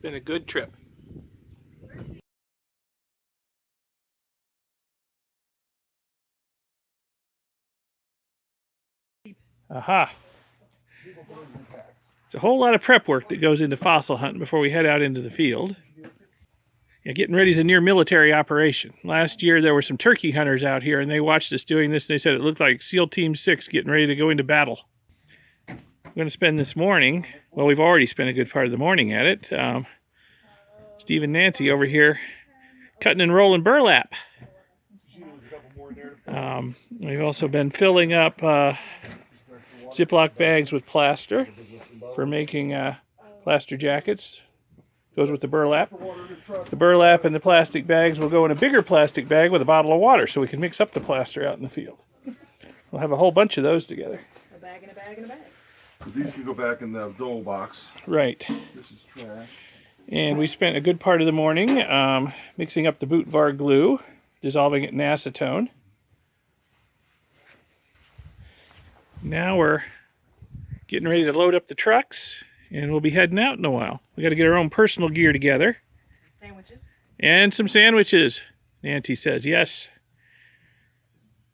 been a good trip. Aha! It's a whole lot of prep work that goes into fossil hunting before we head out into the field. Yeah, getting ready is a near military operation. Last year there were some turkey hunters out here and they watched us doing this and they said it looked like SEAL Team 6 getting ready to go into battle. We're going to spend this morning, well, we've already spent a good part of the morning at it. Steve and Nancy over here cutting and rolling burlap. We've also been filling up Ziploc bags with plaster for making plaster jackets. Goes with the burlap. The burlap and the plastic bags will go in a bigger plastic bag with a bottle of water so we can mix up the plaster out in the field. We'll have a whole bunch of those together. A bag and a bag and a bag. These can go back in the dole box. Right. This is trash. And we spent a good part of the morning mixing up the boot var glue, dissolving it in acetone. Now we're getting ready to load up the trucks, and we'll be heading out in a while. We got to get our own personal gear together. Some sandwiches. And some sandwiches, Nancy says, yes,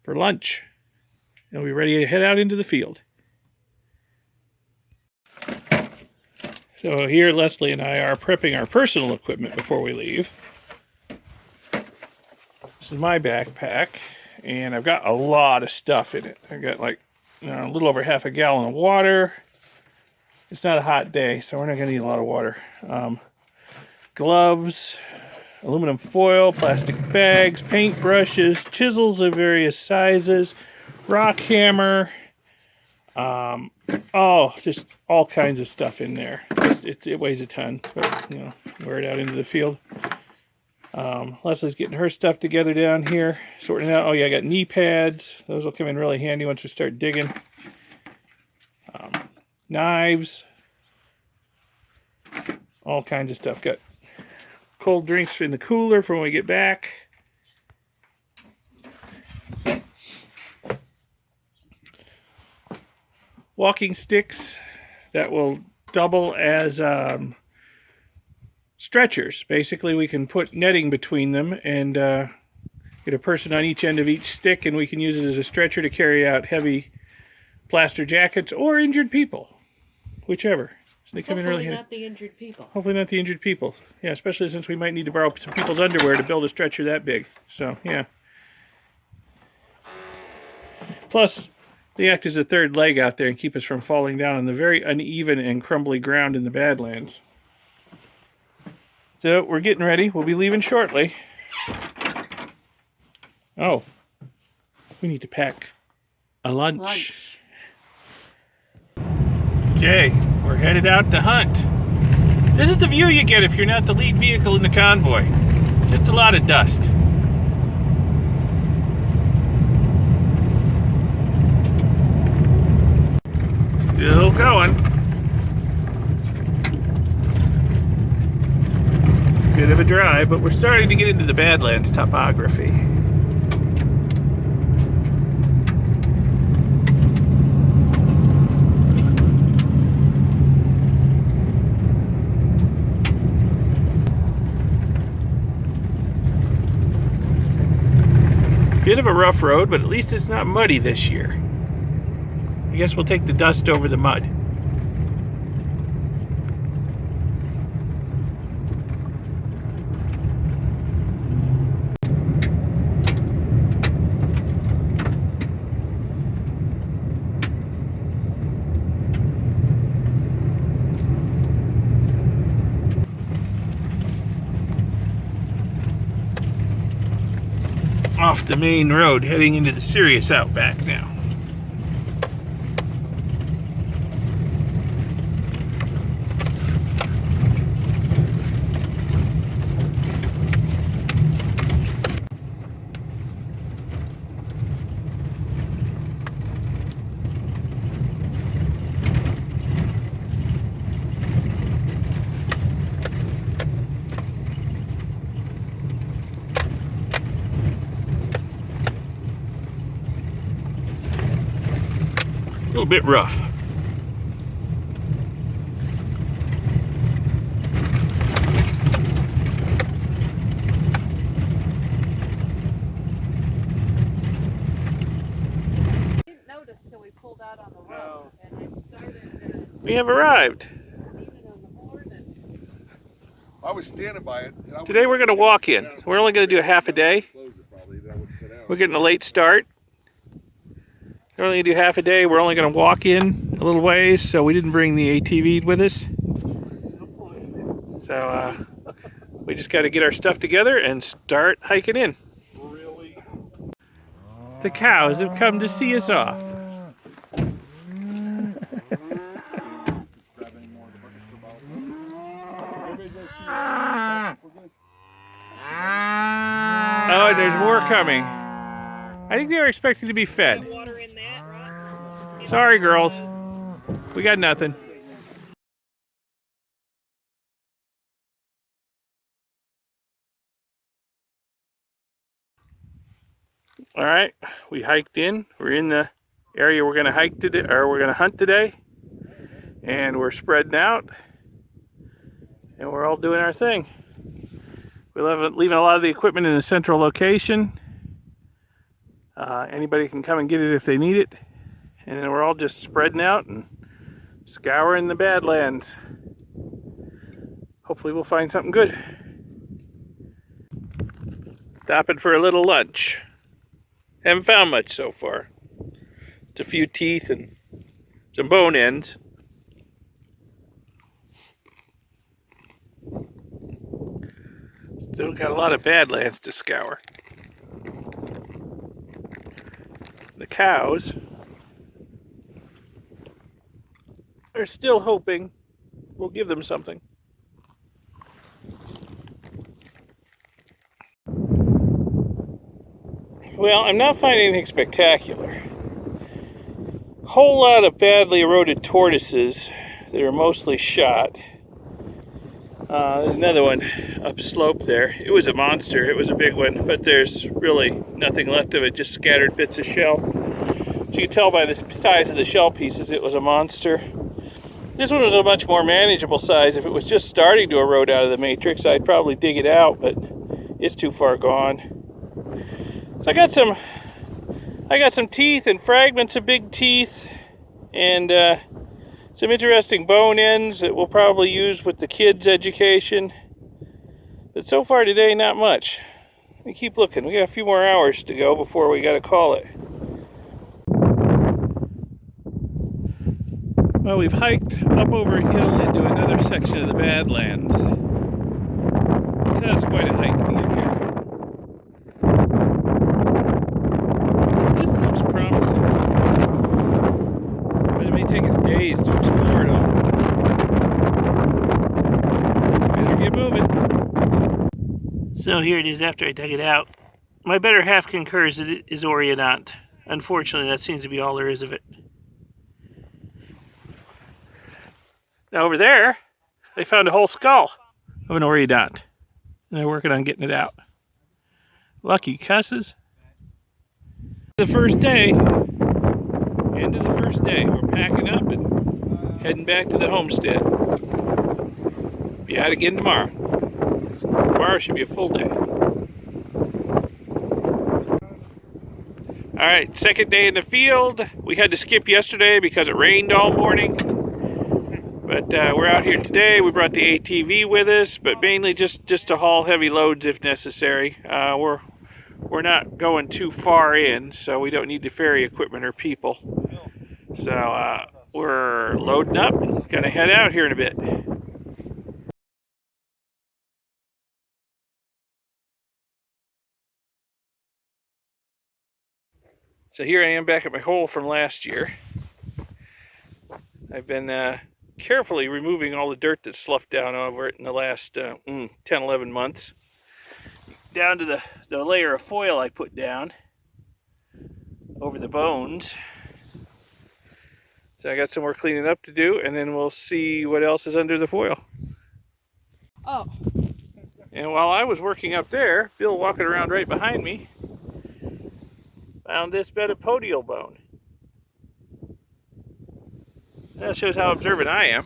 for lunch. And we'll be ready to head out into the field. So here Leslie and I are prepping our personal equipment before we leave. This is my backpack, and I've got a lot of stuff in it. I've got like a little over half a gallon of water. It's not a hot day, so we're not going to need a lot of water. Gloves, aluminum foil, plastic bags, paint brushes, chisels of various sizes, rock hammer, just all kinds of stuff in there. It weighs a ton, but you know, wear it out into the field. Leslie's getting her stuff together down here, sorting it out. Oh yeah, I got knee pads. Those will come in really handy once we start digging. Knives, all kinds of stuff. Got cold drinks in the cooler for when we get back. Walking sticks that will double as stretchers. Basically, we can put netting between them and get a person on each end of each stick, and we can use it as a stretcher to carry out heavy plaster jackets or injured people, whichever. So they come in really handy. Hopefully not the injured people. Hopefully not the injured people. Yeah, especially since we might need to borrow some people's underwear to build a stretcher that big. So, yeah. Plus, they act as a third leg out there and keep us from falling down on the very uneven and crumbly ground in the Badlands. So we're getting ready. We'll be leaving shortly. Oh, we need to pack a lunch. Okay, we're headed out to hunt. This is the view you get if you're not the lead vehicle in the convoy. Just a lot of dust. Still going. Bit of a drive, but we're starting to get into the Badlands topography. Bit of a rough road, but at least it's not muddy this year. I guess we'll take the dust over the mud. Off the main road, heading into the serious outback now. A little bit rough. notice till we pulled out on the road, and I started We have arrived. leaning on the horn and I was standing by it. And Today we're going to walk in. We're only going to do a half a day. We're getting a late start. We're only going to do half a day. We're only going to walk in a little ways, so we didn't bring the ATV with us. So we just got to get our stuff together and start hiking in. The cows have come to see us off. Oh, and there's more coming. I think they were expecting to be fed. Sorry, girls. We got nothing. All right, we hiked in. We're in the area we're going to hike today, or we're going to hunt today, and we're spreading out, and we're all doing our thing. We're leaving a lot of the equipment in a central location. Anybody can come and get it if they need it, and then we're all just spreading out and scouring the Badlands. Hopefully, we'll find something good. Stopping for a little lunch. Haven't found much so far. Just a few teeth and some bone ends. Still got a lot of Badlands to scour. The cows are still hoping we'll give them something. Well, I'm not finding anything spectacular. Whole lot of badly eroded tortoises that are mostly shot. There's another one upslope there. It was a monster. It was a big one, but there's really nothing left of it, just scattered bits of shell. So you can tell by the size of the shell pieces it was a monster. This one was a much more manageable size. If it was just starting to erode out of the matrix, I'd probably dig it out, but it's too far gone. So I got some teeth and fragments of big teeth and some interesting bone ends that we'll probably use with the kids' education. But so far today, not much. We keep looking. We got a few more hours to go before we got to call it. Well, we've hiked up over a hill into another section of the Badlands. That's quite a hike to get here. This looks promising, but it may take us days to explore it all. Better get moving. So here it is after I dug it out. My better half concurs that it is Orionant. Unfortunately, that seems to be all there is of it. Now over there, they found a whole skull of an Orionant, and they're working on getting it out. Lucky cusses. The first day, end of the first day, we're packing up and heading back to the homestead. Be out again tomorrow. Tomorrow should be a full day. All right, second day in the field. We had to skip yesterday because it rained all morning. But we're out here today. We brought the ATV with us, but mainly just to haul heavy loads if necessary. We're not going too far in, so we don't need to ferry equipment or people. So we're loading up and gonna head out here in a bit. So here I am back at my hole from last year. I've been carefully removing all the dirt that's sloughed down over it in the last 10, 11 months. Down to the layer of foil I put down over the bones. So I got some more cleaning up to do, and then we'll see what else is under the foil. oh, And while I was working up there, Bill walking around right behind me, found this bed of podial bone. That shows how observant I am.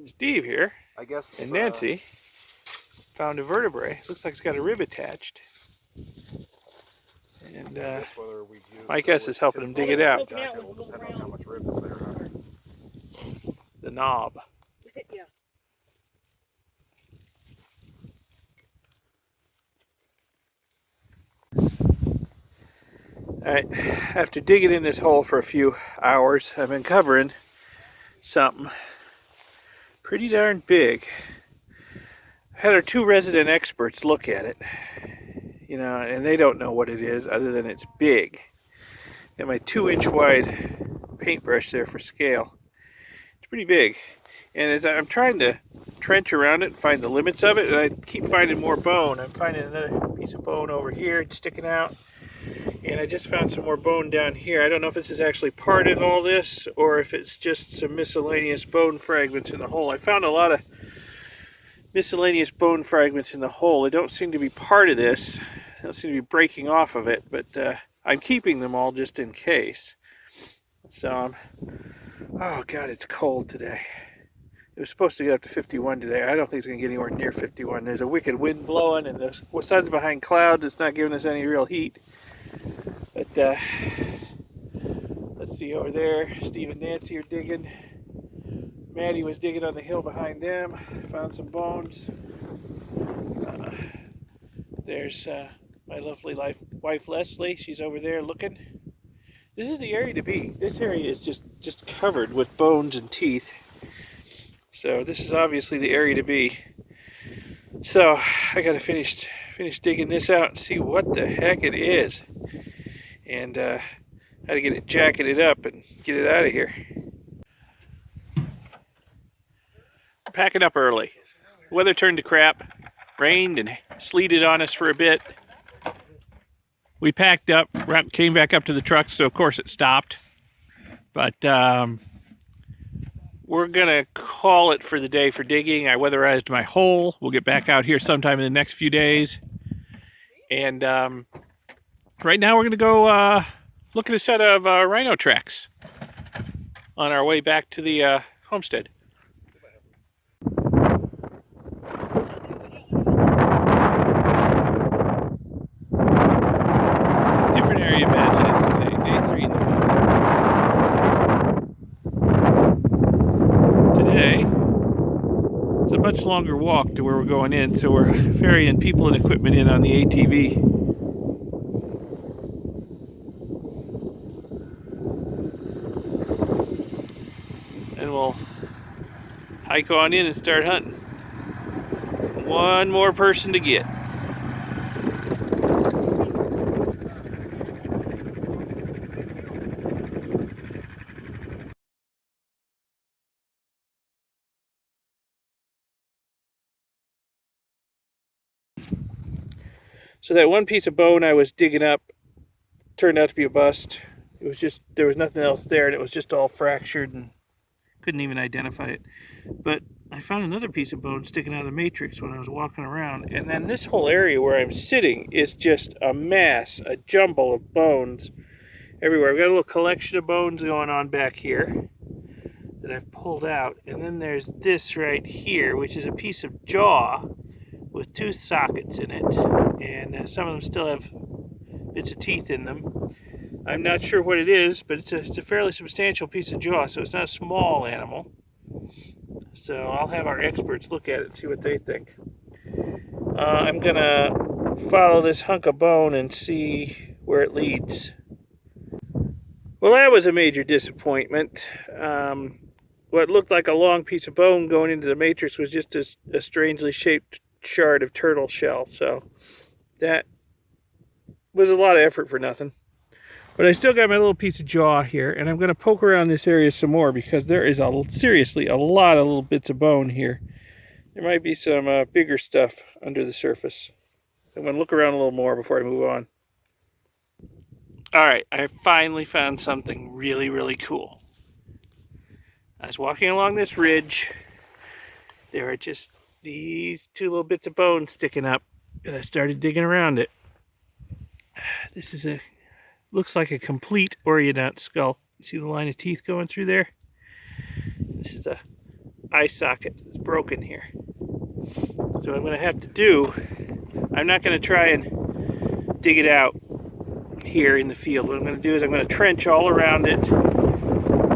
Steve here, I guess. and Nancy found a vertebrae. Looks like it's got a rib attached. And This whether we use my guess is helping them dig it out. Will depend on how much rib is there out there. The knob. Yeah. Alright, after digging in this hole for a few hours, I've been covering something pretty darn big. I had our two resident experts look at it, you know, and they don't know what it is other than it's big. Got my 2-inch wide paintbrush there for scale. It's pretty big. And as I'm trying to trench around it and find the limits of it, and I keep finding more bone. I'm finding another piece of bone over here, it's sticking out. And I just found some more bone down here. I don't know if this is actually part of all this or if it's just some miscellaneous bone fragments in the hole. I found a lot of miscellaneous bone fragments in the hole. They don't seem to be part of this. They don't seem to be breaking off of it, but I'm keeping them all just in case. So, oh God, it's cold today. It was supposed to get up to 51 today. I don't think it's going to get anywhere near 51. There's a wicked wind blowing and the sun's behind clouds. It's not giving us any real heat. But let's see over there. Steve and Nancy are digging. Maddie was digging on the hill behind them. Found some bones. There's my lovely wife Leslie. She's over there looking. This is the area to be. This area is just covered with bones and teeth. So this is obviously the area to be. So I gotta finish digging this out and see what the heck it is. And how to get it jacketed up and get it out of here. Packing up early. Weather turned to crap. Rained and sleeted on us for a bit. We packed up, came back up to the truck, so of course it stopped. But we're gonna call it for the day for digging. I weatherized my hole. We'll get back out here sometime in the next few days. And right now we're gonna go look at a set of rhino tracks on our way back to the homestead. Different area, Badlands. Day 3 in the field. Today, it's a much longer walk to where we're going in, so we're ferrying people and equipment in on the ATV. And we'll hike on in and start hunting. One more person to get. So that one piece of bone I was digging up turned out to be a bust. It was just, there was nothing else there, and it was just all fractured and couldn't even identify it. But I found another piece of bone sticking out of the matrix when I was walking around. And then this whole area where I'm sitting is just a mass, a jumble of bones everywhere. I've got a little collection of bones going on back here that I've pulled out. And then there's this right here, which is a piece of jaw with tooth sockets in it. And some of them still have bits of teeth in them. I'm not sure what it is, but it's a fairly substantial piece of jaw, so it's not a small animal. So I'll have our experts look at it and see what they think. I'm gonna follow this hunk of bone and see where it leads. Well, that was a major disappointment. What looked like a long piece of bone going into the matrix was just a strangely shaped shard of turtle shell. So that was a lot of effort for nothing. But I still got my little piece of jaw here, and I'm going to poke around this area some more because there is seriously a lot of little bits of bone here. There might be some bigger stuff under the surface. I'm going to look around a little more before I move on. All right, I finally found something really, really cool. I was walking along this ridge. There are just these two little bits of bone sticking up, and I started digging around it. This is looks like a complete Orionaut skull. You see the line of teeth going through there? This is a eye socket that's broken here. So what I'm going to have to do, I'm not going to try and dig it out here in the field. What I'm going to do is I'm going to trench all around it,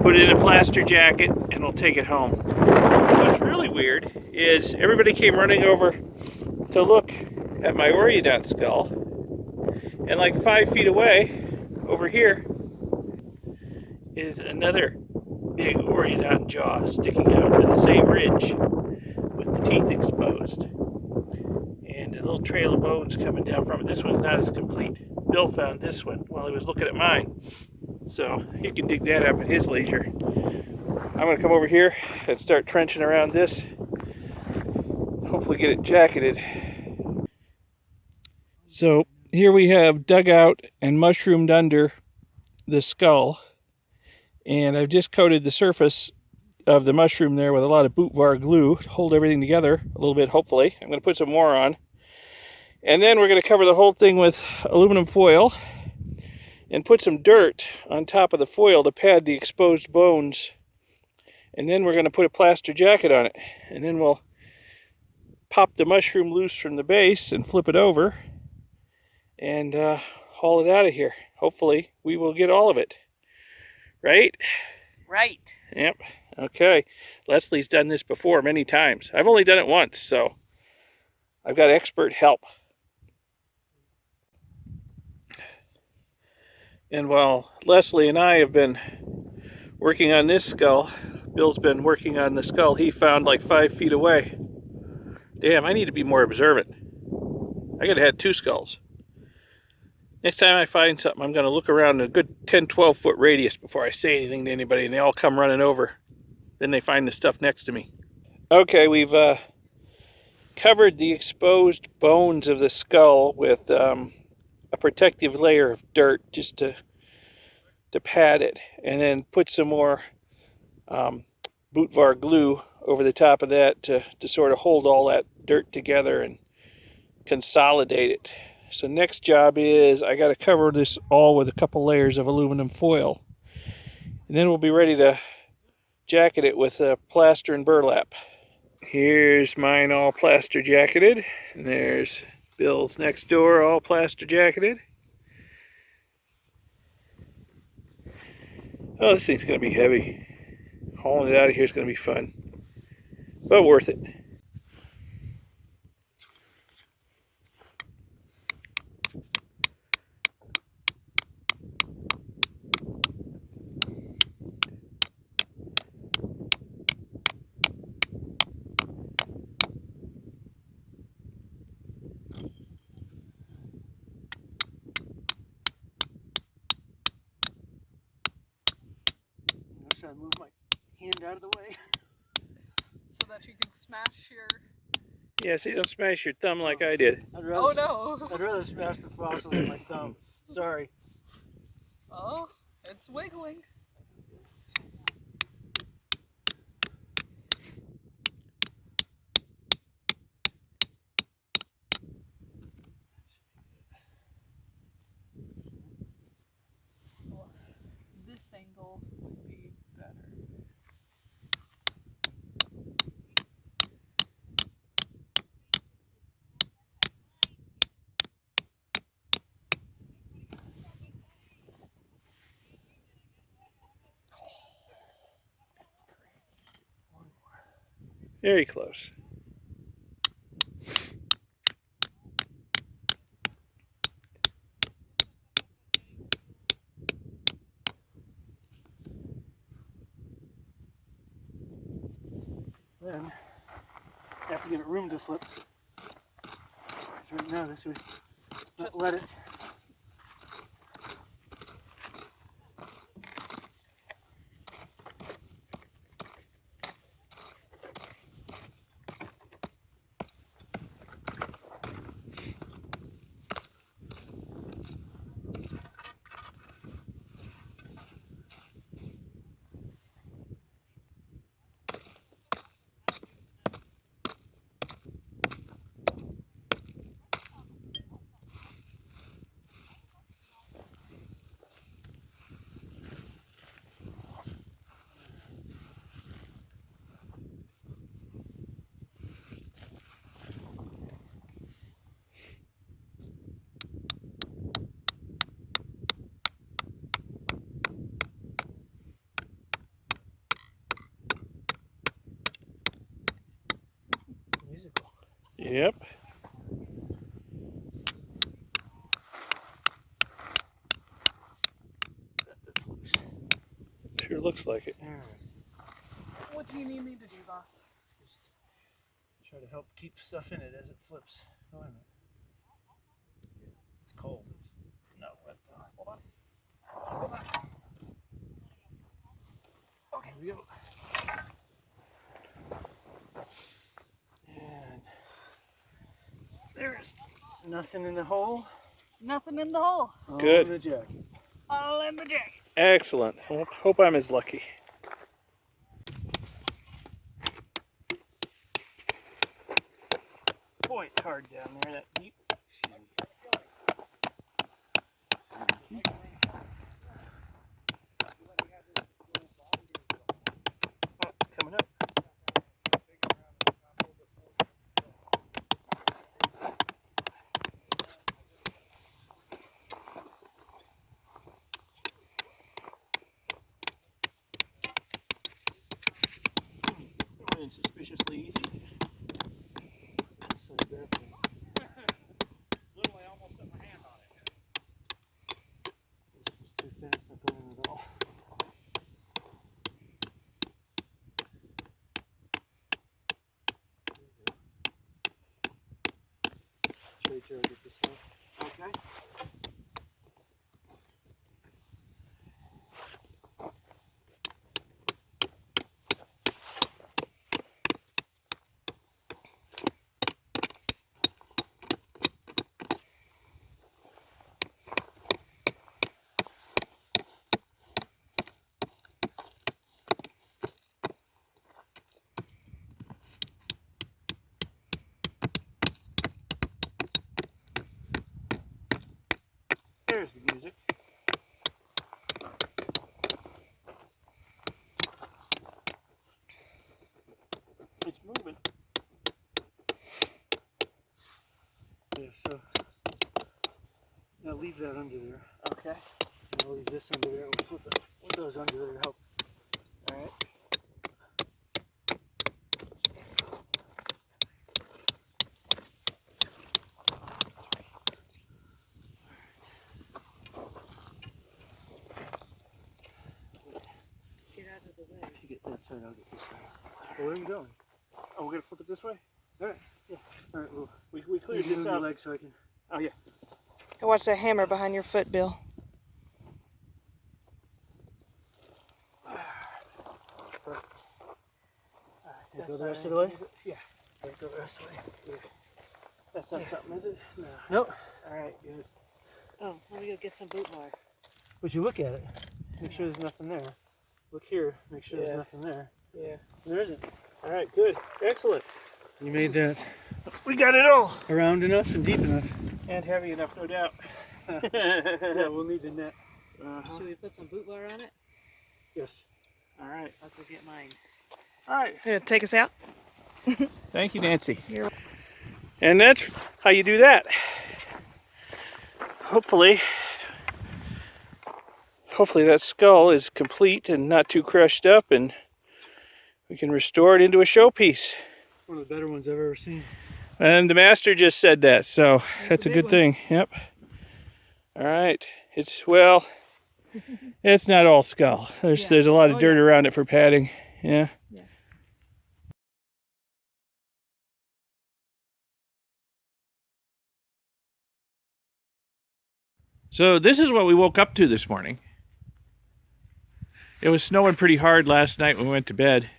put it in a plaster jacket, and we'll take it home. What's really weird is everybody came running over to look at my Oreodont skull, and like 5 feet away over here is another big Oreodont jaw sticking out with the same ridge with the teeth exposed, and a little trail of bones coming down from it. This one's not as complete. Bill found this one while he was looking at mine, so he can dig that up at his leisure. I'm going to come over here and start trenching around this, hopefully get it jacketed. So here we have dug out and mushroomed under the skull, and I've just coated the surface of the mushroom there with a lot of boot var glue to hold everything together a little bit, hopefully. I'm going to put some more on, and then we're going to cover the whole thing with aluminum foil and put some dirt on top of the foil to pad the exposed bones, and then we're going to put a plaster jacket on it, and then we'll pop the mushroom loose from the base and flip it over and haul it out of here. Hopefully we will get all of it. Right? Right. Yep. Okay. Leslie's done this before many times. I've only done it once, so I've got expert help. And while Leslie and I have been working on this skull, Bill's been working on the skull he found like 5 feet away. Damn, I need to be more observant. I could have had 2 skulls. Next time I find something, I'm going to look around a good 10-12 foot radius before I say anything to anybody, and they all come running over. Then they find the stuff next to me. Okay, we've covered the exposed bones of the skull with a protective layer of dirt just to pad it, and then put some more boot var glue over the top of that to sort of hold all that dirt together and consolidate it. So next job is I got to cover this all with a couple layers of aluminum foil, and then we'll be ready to jacket it with plaster and burlap. Here's mine all plaster jacketed, and there's Bill's next door all plaster jacketed. Oh, this thing's going to be heavy. Hauling it out of here is going to be fun, but worth it. I'm trying to move my hand out of the way So that you can smash your... Yeah, so you don't smash your thumb like I did. I'd rather, Oh no. I'd rather smash the fossil than my thumb. Sorry. Oh, it's wiggling. Well, this angle would be better. Very close. Then I have to give it room to flip. So right now this would not let it. Yep. That's loose. Sure looks like it. Alright. What do you need me to do, boss? Just try to help keep stuff in it as it flips. Oh, wait a minute. It's cold. It's not wet though. Hold on. Hold on. Okay, here we go. And there's nothing in the hole. Nothing in the hole. All Good. in the jacket. All in the jacket. Excellent. Hope I'm as lucky. Boy, it's hard down there, that deep. Oh, coming up. Running suspiciously easy. So that thing. Literally almost set my hand on it. It's too thin, it's not going in at all. Trade jar, get this one. Okay. There's the music. It's moving. Yeah, so now leave that under there. Okay. And I'll leave this under there. We'll flip those under there to help. All right. Get out of the way. If you get that side, I'll get this side. Well, where are we going? Oh, we're gonna flip it this way. All right. Yeah. All right. Well, we cleared this out. Leg so I can. Oh yeah. Go watch that hammer behind your foot, Bill. Perfect. Can I go the rest of the way? Yeah. Can I go the rest of the way? Yeah. That's not something, is it? No. Nope. All right. Good. Oh, let me go get some boot wire. But you look at it. Make sure there's nothing there. Look here. Make sure there's nothing there. Yeah. There isn't. All right, good. Excellent. You made that We got it all. around enough and deep enough. And heavy enough, no doubt. Yeah, we'll need the net. Should we put some boot wire on it? Yes. All right. I'll go get mine. All right. Here, take us out. Thank you, Nancy. You're- And that's how you do that. Hopefully that skull is complete and not too crushed up, and we can restore it into a showpiece. One of the better ones I've ever seen. And the master just said that, so that's a a good big thing. Yep. All right. It's not all skull. There's a lot of dirt around it for padding. Yeah. Yeah. So this is what we woke up to this morning. It was snowing pretty hard last night when we went to bed.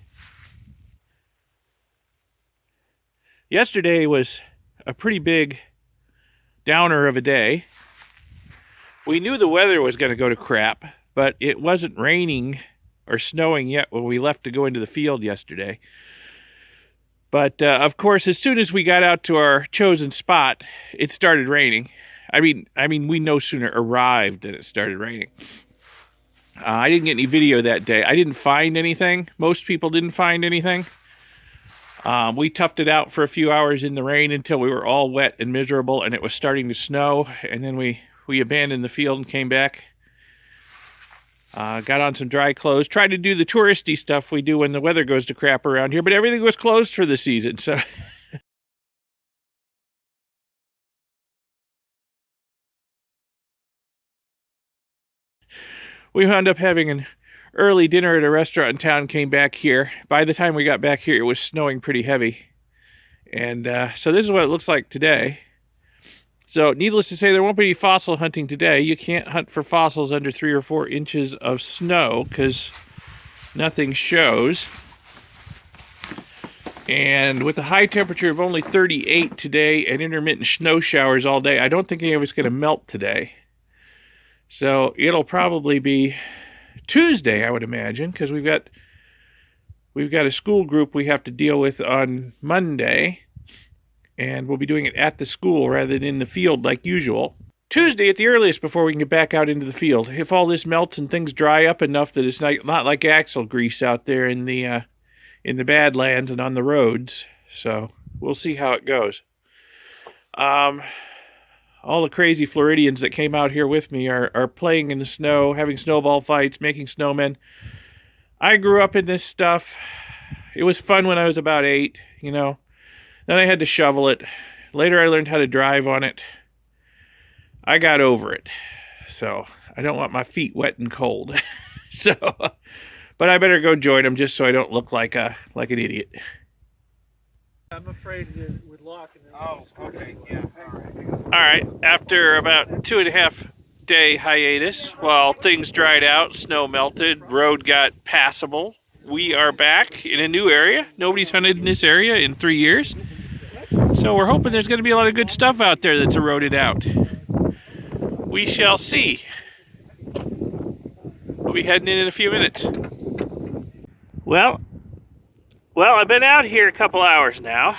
Yesterday was a pretty big downer of a day. We knew the weather was going to go to crap, but it wasn't raining or snowing yet when we left to go into the field yesterday. But of course, as soon as we got out to our chosen spot, it started raining. I mean, we no sooner arrived than it started raining. I didn't get any video that day. I didn't find anything. Most people didn't find anything. We toughed it out for a few hours in the rain until we were all wet and miserable, and it was starting to snow. And then we abandoned the field and came back. Got on some dry clothes. Tried to do the touristy stuff we do when the weather goes to crap around here, but everything was closed for the season. So we wound up having an early dinner at a restaurant in town, came back here. By the time we got back here, it was snowing pretty heavy. And so this is what it looks like today. So needless to say, there won't be any fossil hunting today. You can't hunt for fossils under 3 or 4 inches of snow because nothing shows. And with a high temperature of only 38 today and intermittent snow showers all day, I don't think any of it's going to melt today. So it'll probably be Tuesday, I would imagine, because we've got a school group we have to deal with on Monday, and we'll be doing it at the school rather than in the field like usual. Tuesday at the earliest before we can get back out into the field. If all this melts and things dry up enough that it's not like axle grease out there in the Badlands and on the roads. So we'll see how it goes. All the crazy Floridians that came out here with me are playing in the snow, having snowball fights, making snowmen. I grew up in this stuff. It was fun when I was about 8, you know. Then I had to shovel it. Later I learned how to drive on it. I got over it. So I don't want my feet wet and cold. But I better go join them just so I don't look like an idiot. I'm afraid that with lock and then. Oh, okay, yeah. All right, after about 2.5 day hiatus, while things dried out, snow melted, road got passable, we are back in a new area. Nobody's hunted in this area in 3 years. So we're hoping there's going to be a lot of good stuff out there that's eroded out. We shall see. We'll be heading in a few minutes. Well, I've been out here a couple hours now.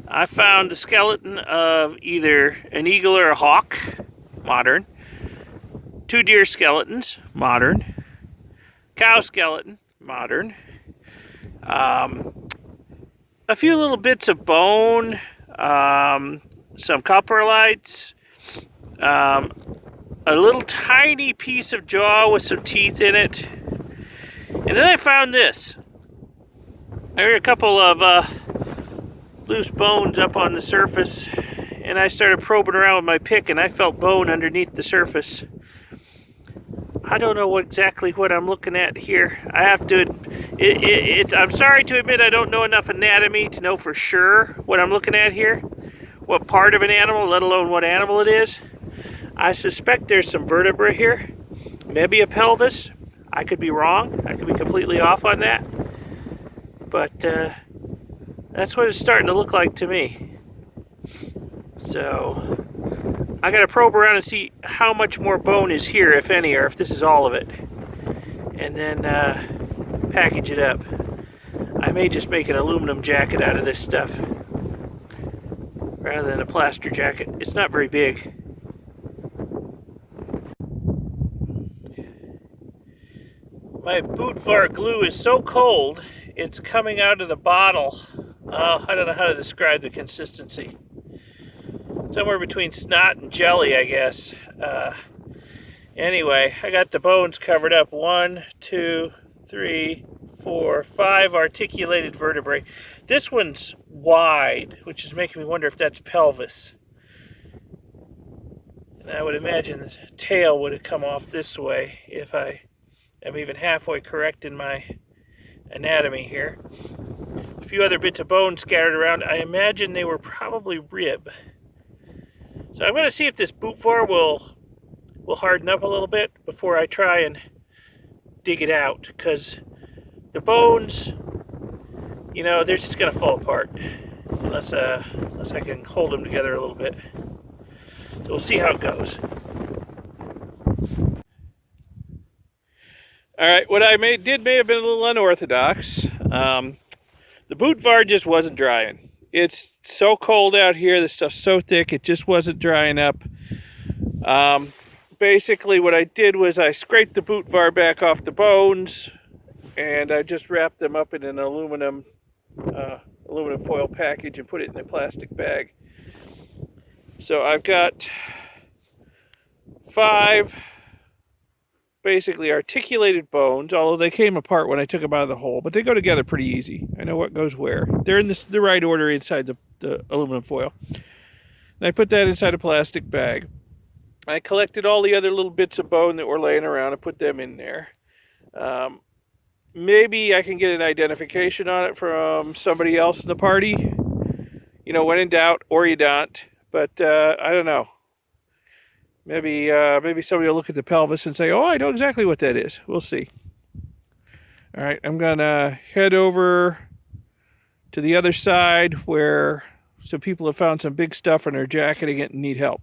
I found the skeleton of either an eagle or a hawk, modern. 2 deer skeletons, modern. Cow skeleton, modern. A few little bits of bone, some coprolites, a little tiny piece of jaw with some teeth in it. And then I found this. I heard a couple of loose bones up on the surface, and I started probing around with my pick, and I felt bone underneath the surface. I don't know exactly what I'm looking at here. I have to, I'm sorry to admit I don't know enough anatomy to know for sure what I'm looking at here, what part of an animal, let alone what animal it is. I suspect there's some vertebra here, maybe a pelvis. I could be wrong. I could be completely off on that. But that's what it's starting to look like to me. So I gotta probe around and see how much more bone is here, if any, or if this is all of it. And then package it up. I may just make an aluminum jacket out of this stuff rather than a plaster jacket. It's not very big. My boot var glue is so cold, it's coming out of the bottle. I don't know how to describe the consistency. Somewhere between snot and jelly, I guess. Anyway, I got the bones covered up. 1, 2, 3, 4, 5 articulated vertebrae. This one's wide, which is making me wonder if that's pelvis. And I would imagine the tail would have come off this way if I am even halfway correct in my anatomy here. A few other bits of bone scattered around. I imagine they were probably rib. So I'm going to see if this boot var will harden up a little bit before I try and dig it out, because the bones, you know, they're just going to fall apart unless I can hold them together a little bit. So we'll see how it goes. All right, what I may have been a little unorthodox. The boot var just wasn't drying. It's so cold out here, the stuff's so thick, it just wasn't drying up. Basically what I did was I scraped the boot var back off the bones, and I just wrapped them up in an aluminum foil package and put it in a plastic bag. So I've got 5 basically articulated bones, although they came apart when I took them out of the hole, but they go together pretty easy. I know what goes where. They're in the right order inside the aluminum foil. And I put that inside a plastic bag. I collected all the other little bits of bone that were laying around and put them in there. Maybe I can get an identification on it from somebody else in the party. You know, when in doubt, or you don't. But I don't know. Maybe somebody will look at the pelvis and say, oh, I know exactly what that is. We'll see. All right, I'm going to head over to the other side where some people have found some big stuff and are jacketing it and need help.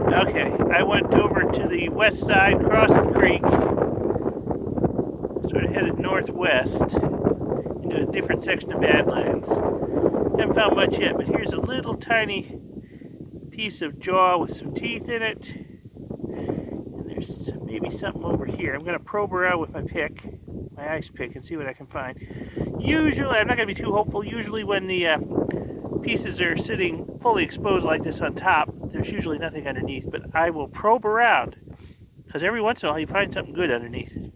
Okay, I went over to the west side, crossed the creek, sort of headed northwest into a different section of Badlands. Haven't found much yet, but here's a little tiny piece of jaw with some teeth in it. And there's maybe something over here. I'm going to probe around with my pick, my ice pick, and see what I can find. Usually, I'm not going to be too hopeful. Usually when the pieces are sitting fully exposed like this on top, there's usually nothing underneath. But I will probe around, because every once in a while you find something good underneath.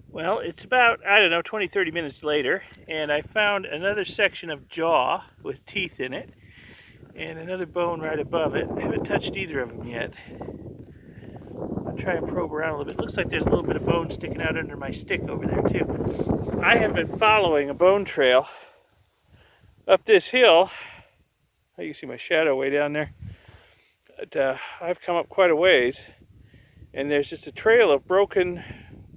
Well, it's about, I don't know, 20-30 minutes later, and I found another section of jaw with teeth in it, and another bone right above it. I haven't touched either of them yet. I'll try and probe around a little bit. Looks like there's a little bit of bone sticking out under my stick over there, too. I have been following a bone trail up this hill. You can see my shadow way down there. But I've come up quite a ways, and there's just a trail of broken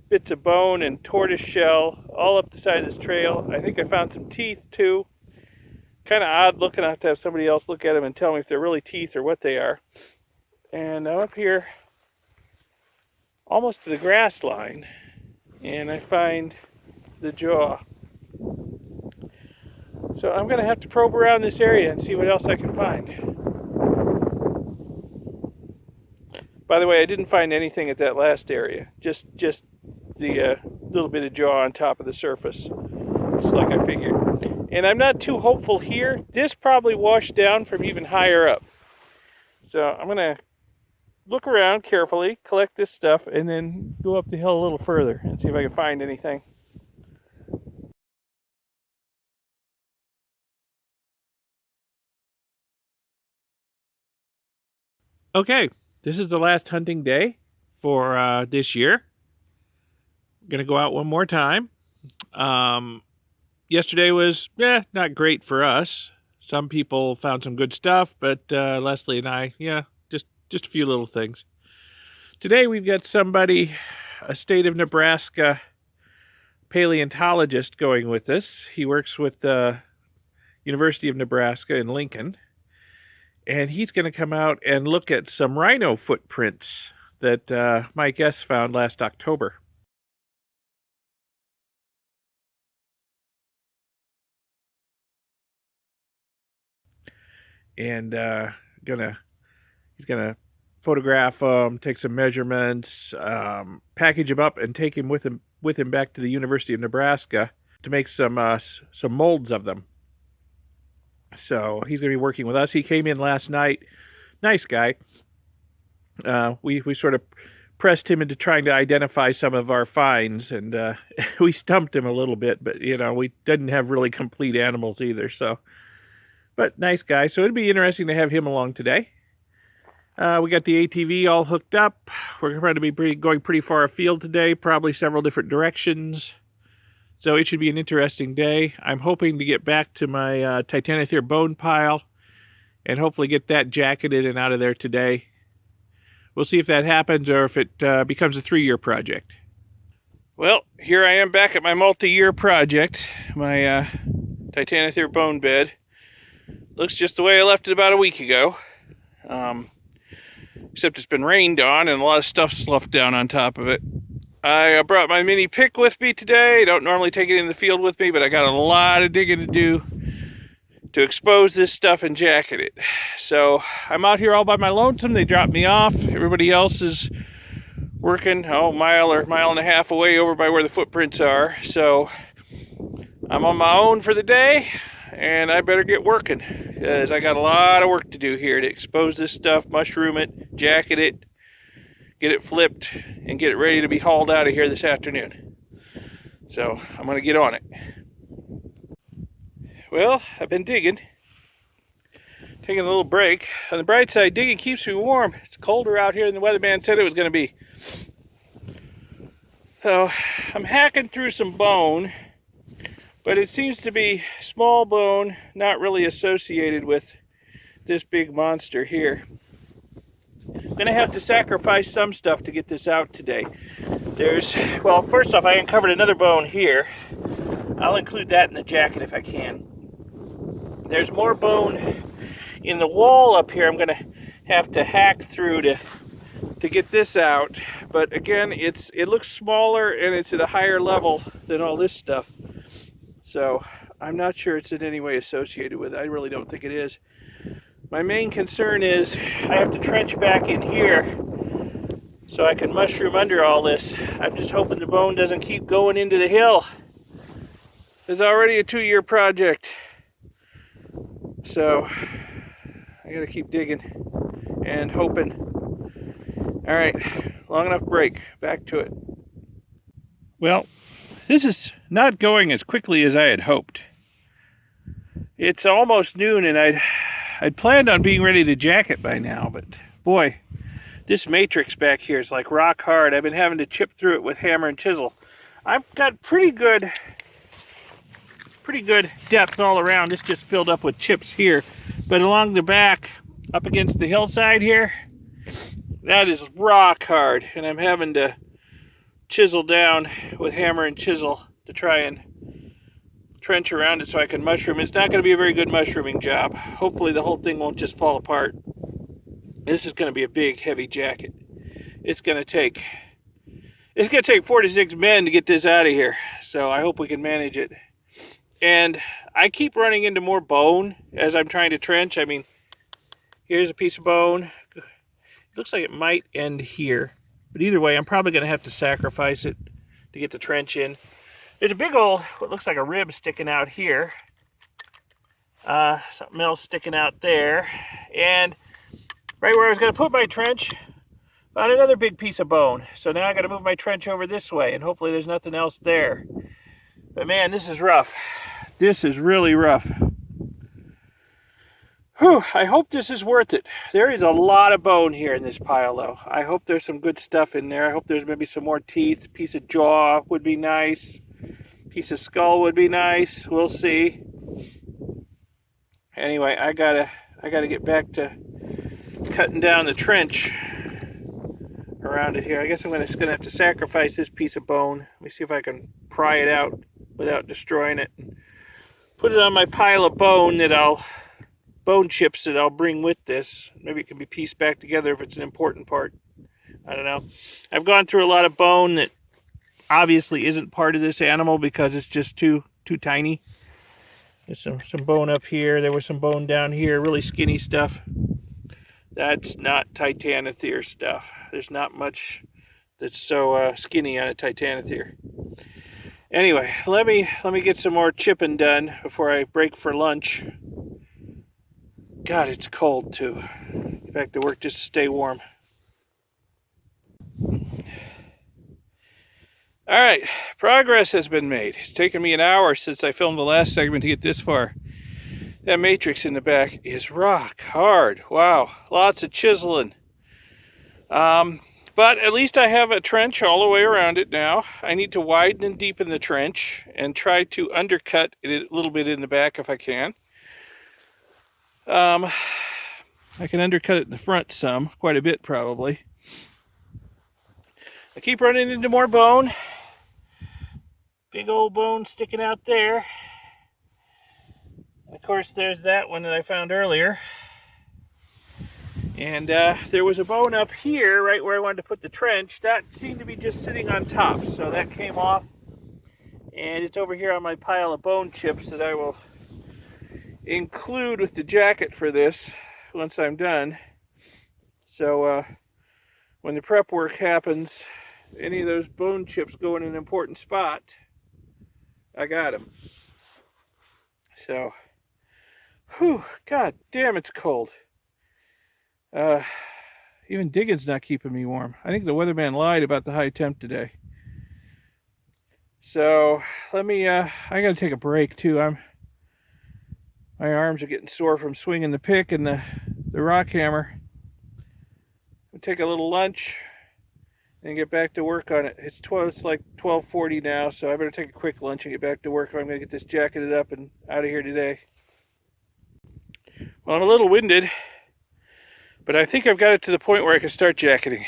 bits of bone and tortoise shell all up the side of this trail. I think I found some teeth too. Kind of odd looking. I have to have somebody else look at them and tell me if they're really teeth or what they are. And I'm up here almost to the grass line, and I find the jaw. So I'm going to have to probe around this area and see what else I can find. By the way, I didn't find anything at that last area. Just the little bit of jaw on top of the surface, just like I figured. And I'm not too hopeful here. This probably washed down from even higher up. So I'm going to look around carefully, collect this stuff, and then go up the hill a little further and see if I can find anything. Okay, this is the last hunting day for this year. Gonna go out one more time. Yesterday was not great for us. Some people found some good stuff, but Leslie and I, just a few little things. Today we've got somebody, a state of Nebraska paleontologist, going with us. He works with the University of Nebraska in Lincoln, and he's going to come out and look at some rhino footprints that Mike S. found last October. And he's gonna photograph them, take some measurements, package them up, and take him with him back to the University of Nebraska to make some molds of them. So he's gonna be working with us. He came in last night. Nice guy. We sort of pressed him into trying to identify some of our finds, and we stumped him a little bit, but we didn't have really complete animals either. So. But nice guy, so it'd be interesting to have him along today. We got the ATV all hooked up. We're going to be going pretty far afield today, probably several different directions. So it should be an interesting day. I'm hoping to get back to my Titanothere bone pile and hopefully get that jacketed and out of there today. We'll see if that happens or if it becomes a 3-year project. Well, here I am back at my multi-year project, my Titanothere bone bed. Looks just the way I left it about a week ago. Except it's been rained on and a lot of stuff sloughed down on top of it. I brought my mini pick with me today. I don't normally take it in the field with me, but I got a lot of digging to do to expose this stuff and jacket it. So I'm out here all by my lonesome. They dropped me off. Everybody else is working a mile or mile and a half away over by where the footprints are. So I'm on my own for the day. And I better get working, because I got a lot of work to do here to expose this stuff, mushroom it, jacket it, get it flipped, and get it ready to be hauled out of here this afternoon. So I'm going to get on it. Well, I've been digging. taking a little break. On the bright side, digging keeps me warm. It's colder out here than the weatherman said it was going to be. So I'm hacking through some bone, but it seems to be small bone, not really associated with this big monster here. I'm going to have to sacrifice some stuff to get this out today. Well, first off, I uncovered another bone here. I'll include that in the jacket if I can. There's more bone in the wall up here. I'm going to have to hack through to get this out. But again, it looks smaller and it's at a higher level than all this stuff. So I'm not sure it's in any way associated with it. I really don't think it is. My main concern is I have to trench back in here so I can mushroom under all this. I'm just hoping the bone doesn't keep going into the hill. It's already a 2-year project. So I gotta keep digging and hoping. All right, long enough break, back to it. Well, this is not going as quickly as I had hoped. It's almost noon and I'd planned on being ready to jack it by now, but boy, this matrix back here is like rock hard. I've been having to chip through it with hammer and chisel. I've got pretty good depth all around. It's just filled up with chips here, but along the back up against the hillside here, that is rock hard, and I'm having to chisel down with hammer and chisel to try and trench around it so I can mushroom. It's not going to be a very good mushrooming job. Hopefully the whole thing won't just fall apart. This is going to be a big heavy jacket. It's going to take 4 to 6 men to get this out of here, so I hope we can manage it. And I keep running into more bone as I'm trying to trench. I mean, here's a piece of bone. It looks like it might end here. But either way, I'm probably going to have to sacrifice it to get the trench in. There's a big old, what looks like a rib sticking out here. Something else sticking out there. And right where I was going to put my trench, found another big piece of bone. So now I got to move my trench over this way, and hopefully there's nothing else there. But man, this is rough. This is really rough. Whew, I hope this is worth it. There is a lot of bone here in this pile, though. I hope there's some good stuff in there. I hope there's maybe some more teeth. Piece of jaw would be nice. Piece of skull would be nice. We'll see. Anyway, I gotta get back to cutting down the trench around it here. I guess I'm just gonna have to sacrifice this piece of bone. Let me see if I can pry it out without destroying it. Put it on my pile of bone chips that I'll bring with this. Maybe it can be pieced back together if it's an important part. I don't know. I've gone through a lot of bone that obviously isn't part of this animal because it's just too tiny. There's some bone up here. There was some bone down here, really skinny stuff. That's not Titanothere stuff. There's not much that's so skinny on a Titanothere. Anyway, let me get some more chipping done before I break for lunch. God, it's cold too. Get back to work just to stay warm. All right, progress has been made. It's taken me an hour since I filmed the last segment to get this far. That matrix in the back is rock hard. Wow, lots of chiseling. But at least I have a trench all the way around it now. I need to widen and deepen the trench and try to undercut it a little bit in the back if I can. I can undercut it in the front some, quite a bit probably. I keep running into more bone. Big old bone sticking out there. And of course there's that one that I found earlier. And there was a bone up here, right where I wanted to put the trench. That seemed to be just sitting on top, so that came off. And it's over here on my pile of bone chips that I will include with the jacket for this once I'm done. So when the prep work happens, any of those bone chips go in an important spot, I got them. So, whew, god damn, it's cold. Even digging's not keeping me warm. I think the weatherman lied about the high temp today. So let me I gotta take a break too. My arms are getting sore from swinging the pick and the rock hammer. We'll take a little lunch and get back to work on it. It's like 12:40 now, so I better take a quick lunch and get back to work if I'm going to get this jacketed up and out of here today. Well, I'm a little winded, but I think I've got it to the point where I can start jacketing.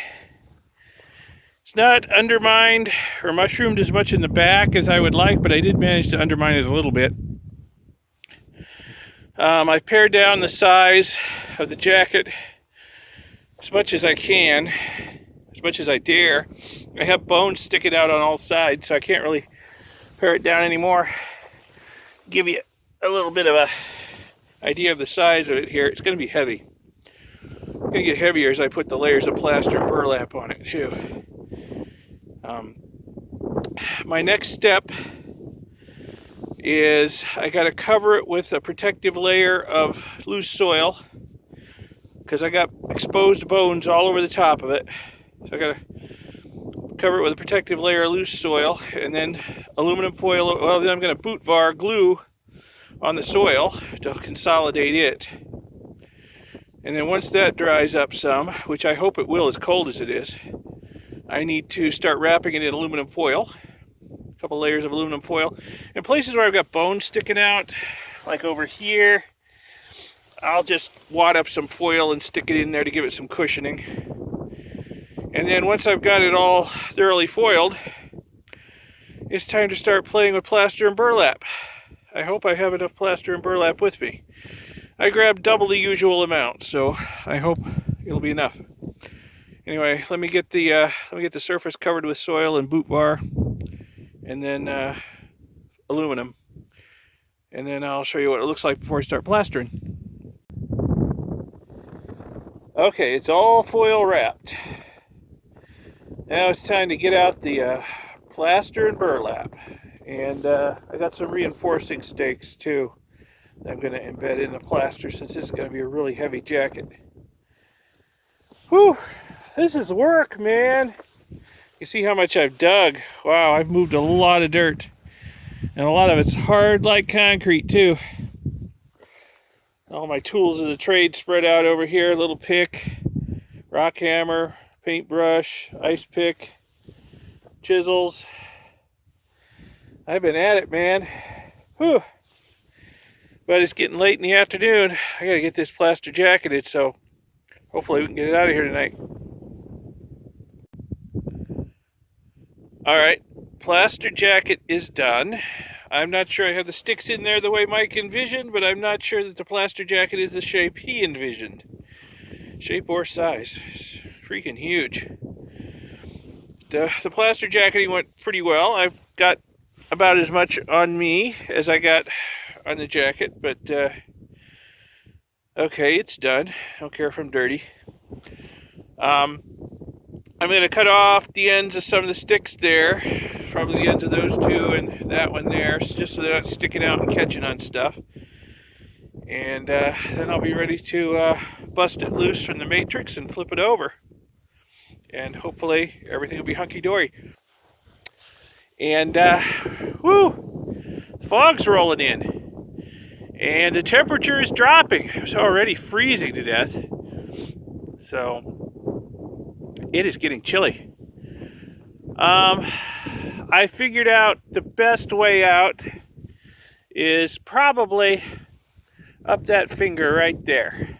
It's not undermined or mushroomed as much in the back as I would like, but I did manage to undermine it a little bit. I've pared down the size of the jacket as much as I can, as much as I dare. I have bones sticking out on all sides, so I can't really pare it down anymore. Give you a little bit of a idea of the size of it here. It's going to be heavy. It's going to get heavier as I put the layers of plaster and burlap on it too. My next step is I got to cover it with a protective layer of loose soil because I got exposed bones all over the top of it. So I got to cover it with a protective layer of loose soil and then aluminum foil. Well, then I'm going to boot var glue on the soil to consolidate it. And then once that dries up some, which I hope it will as cold as it is, I need to start wrapping it in aluminum foil. A couple layers of aluminum foil. In places where I've got bones sticking out, like over here, I'll just wad up some foil and stick it in there to give it some cushioning. And then once I've got it all thoroughly foiled, it's time to start playing with plaster and burlap. I hope I have enough plaster and burlap with me. I grabbed double the usual amount, so I hope it'll be enough. Anyway, let me get the surface covered with soil and boot var, and then aluminum, and then I'll show you what it looks like before I start plastering. Okay, it's all foil wrapped. Now it's time to get out the plaster and burlap, and I got some reinforcing stakes too that I'm going to embed in the plaster since this is going to be a really heavy jacket. Whew, this is work, man. You see how much I've dug. Wow, I've moved a lot of dirt, and a lot of it's hard like concrete too. All my tools of the trade spread out over here. Little pick, rock hammer, paintbrush, ice pick, chisels. I've been at it, man. Whew. But it's getting late in the afternoon. I gotta get this plaster jacketed, so hopefully we can get it out of here tonight. Alright, plaster jacket is done. I'm not sure I have the sticks in there the way Mike envisioned, but I'm not sure that the plaster jacket is the shape he envisioned. Shape or size. It's freaking huge. The plaster jacketing went pretty well. I've got about as much on me as I got on the jacket, but okay, it's done. I don't care if I'm dirty. I'm going to cut off the ends of some of the sticks there, probably the ends of those two and that one there, just so they're not sticking out and catching on stuff. And then I'll be ready to bust it loose from the matrix and flip it over. And hopefully everything will be hunky-dory. And, whoo, the fog's rolling in. And the temperature is dropping. It's already freezing to death. So it is getting chilly. I figured out the best way out is probably up that finger right there.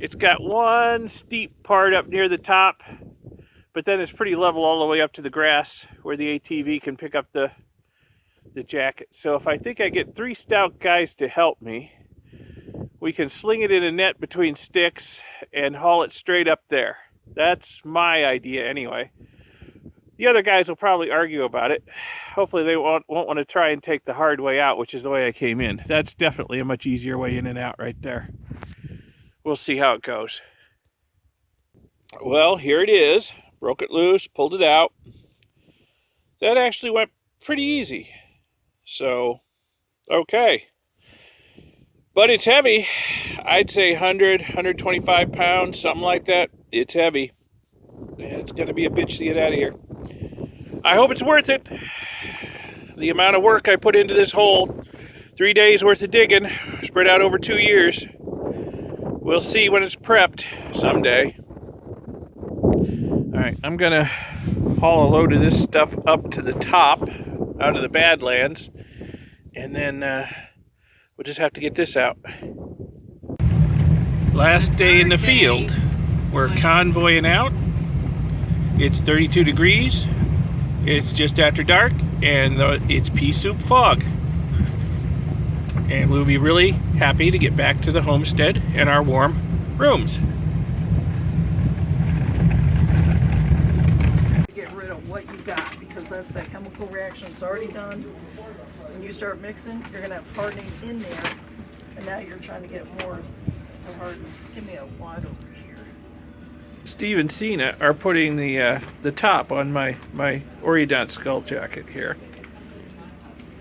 It's got one steep part up near the top, but then it's pretty level all the way up to the grass where the ATV can pick up the jacket. So if I think I get 3 stout guys to help me, we can sling it in a net between sticks and haul it straight up there. That's my idea anyway. The other guys will probably argue about it. Hopefully they won't want to try and take the hard way out, which is the way I came in. That's definitely a much easier way in and out right there. We'll see how it goes. Well, here it is. Broke it loose, pulled it out. That actually went pretty easy. So, okay. But it's heavy. I'd say 100, 125 pounds, something like that. It's heavy. It's going to be a bitch to get out of here. I hope it's worth it. The amount of work I put into this hole 3 days worth of digging, spread out over 2 years. We'll see when it's prepped someday. All right, I'm gonna haul a load of this stuff up to the top out of the Badlands, and then we'll just have to get this out. Last day in the field. We're convoying out. It's 32 degrees. It's just after dark, and it's pea soup fog. And we'll be really happy to get back to the homestead and our warm rooms. Get rid of what you got, because that's that chemical reaction that's already done. When you start mixing, you're gonna have hardening in there, and now you're trying to get more to harden. Give me a wad over here. Steve and Cena are putting the top on my Oriodont skull jacket here.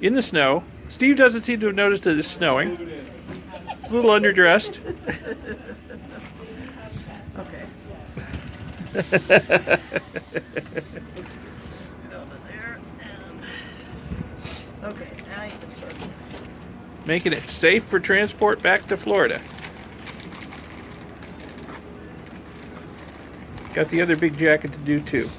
In the snow. Steve doesn't seem to have noticed that it's snowing. He's a little underdressed. Okay. Okay, now you can start. Making it safe for transport back to Florida. Got the other big jacket to do too.